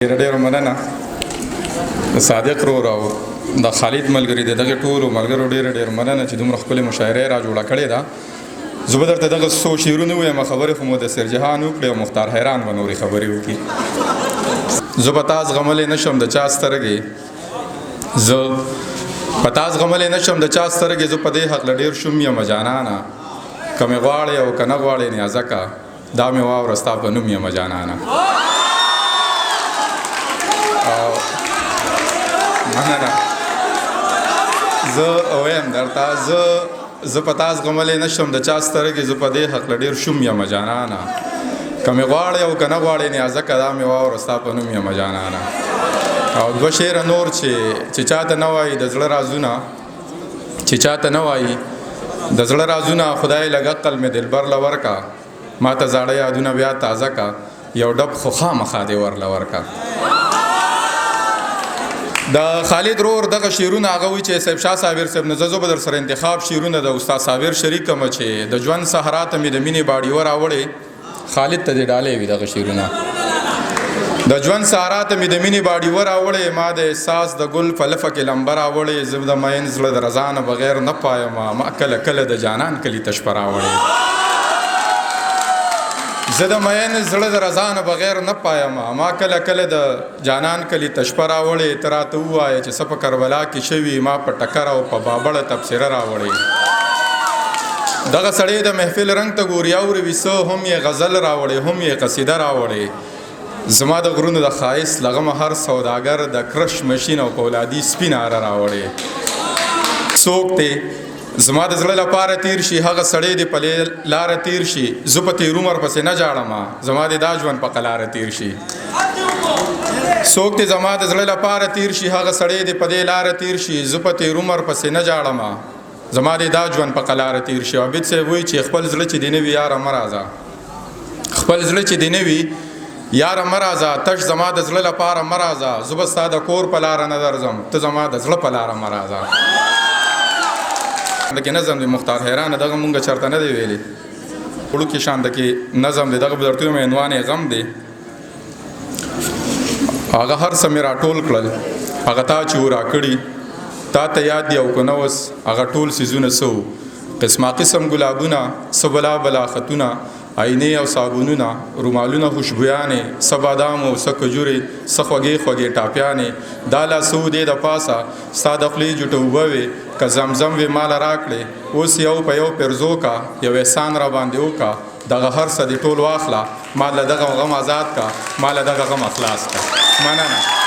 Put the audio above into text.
ډېر مننه صادق رو راو د خالد ملګری دغه ټولو ملګرو ډېر مننه چې دومره خپل مشاعره را جوړه کړې ده. زه به درته دغه څو شعرونه ووایم، خبرې خو مدثر جهان وکړې او مختار حیران به نورې خبرې وکړي. زه په تا زغملی نه شم د چا سترګې، زه په تا زغملی نه شم د چا سترګې، زه په دې هکله ډېر شوم یم جانانه، که مې غواړې او که نه غواړې نیازکه، دا مې واوره ستا په نوم یم جانانه. مننه. زه وایم درته، زه په تا زغملی نه شم د چا سترګې، زه په دې هکله ډېر شوم یم جانانه، که مې غواړې او که نه غواړې نیازکه، دا مې واوره ستا په نوم یم جانانه. او دوه شعره نور چې چاته نه وایي د زړه رازونه، چې چاته نه وایي د زړه رازونه، خدای لږ عقل مې دلبر له ورکه، ما ته زاړه یادونه بیا تازه که، یو ډب خو خامخا دې ورله ورکه. د خالد رور دغه شعرونه هغه وایي چې صاحب شاه صابر صاحب نه زه به در سره انتخاب شعرونه د استاد صابر شریک کړم چې د ژوند صحرا ته مې د مینې باډي وراوړې، خالد ته دې ډالۍ وي دغه شعرونه. د ژوند صحرا ته مې د مینې باډي وراوړې، ما د احساس د ګل په لفه کې لمبه راوړې، زه د مین زړه د رضا نه بغیر نه پایم، ما کله کله د جانان کلي ته شپه راوړې. زه د مین زړه د رضا نه بغیر نه پایم، ما کله کله د جانان کلي ته شپه راوړې، ته راته ووایه چې څه په کربلا کې شوي، ما په ټکر او په بابړه تبصره راوړې. دغه سړی د محفل رنګ ته ګوري اوري وي څه، هم یې غزل راوړې هم یې قصیده راوړې. زما د غرونو د ښایست لغمه هر سوداګر، د کرش مشین او پولادي سپین اره راوړې. څوک دی زما د زړه لپاره تیر شي، هغه سړی دی په لاره تیر شي، زه په تیر عمر پسې نه جاړم، زما د دا ژوند په قلاره تیر شي. څوک دی زما د زړه لپاره تیر شي، هغه سړی دی په دې لاره تیر شي، زه په تیر عمر پسې نه جاړم، زما د دا ژوند په قلاره تیر شي. عابد صاحب وایي چې خپل زړه چې دی نه وي یاره مه راځه، خپل زړه چې دی نه وي یاره مه راځه، تش زما د زړه لپاره مه راځه، زه به ستا د کور په لاره نه درځم، ته زما د زړه په لاره مه راځه. دکې نظم دی مختار حیرانه، دغه مونږ چرته نه دی ویلی، وړوکې شان دکې نظم دی، دغه به درته ویم عنوان یې غم دی. هغه هر څه مې راټول کړل، هغه تا چې و راکړي، تا ته یاد دی او که نه اوس هغه ټول څیزونه څه وو، قسما قسم ګلابونه، څه بلا بلا خطونه، آینې او صابونونه، رومالونه خوشبویانې، څه بادام او څه کجورې، څه خوږې خوږې ټاپیانې، دا لاسه و دې د پاسه ستا د خولې جوټه اوبه وې، که زمزم وې ماله راکړې، اوس یو په یو پرزو کا، یو احسان را باندې وکړه، دغه هر څه دې ټول واخله، ما له دغه غم آزاد کا، ما له دغه غم خلاص کا. مننه.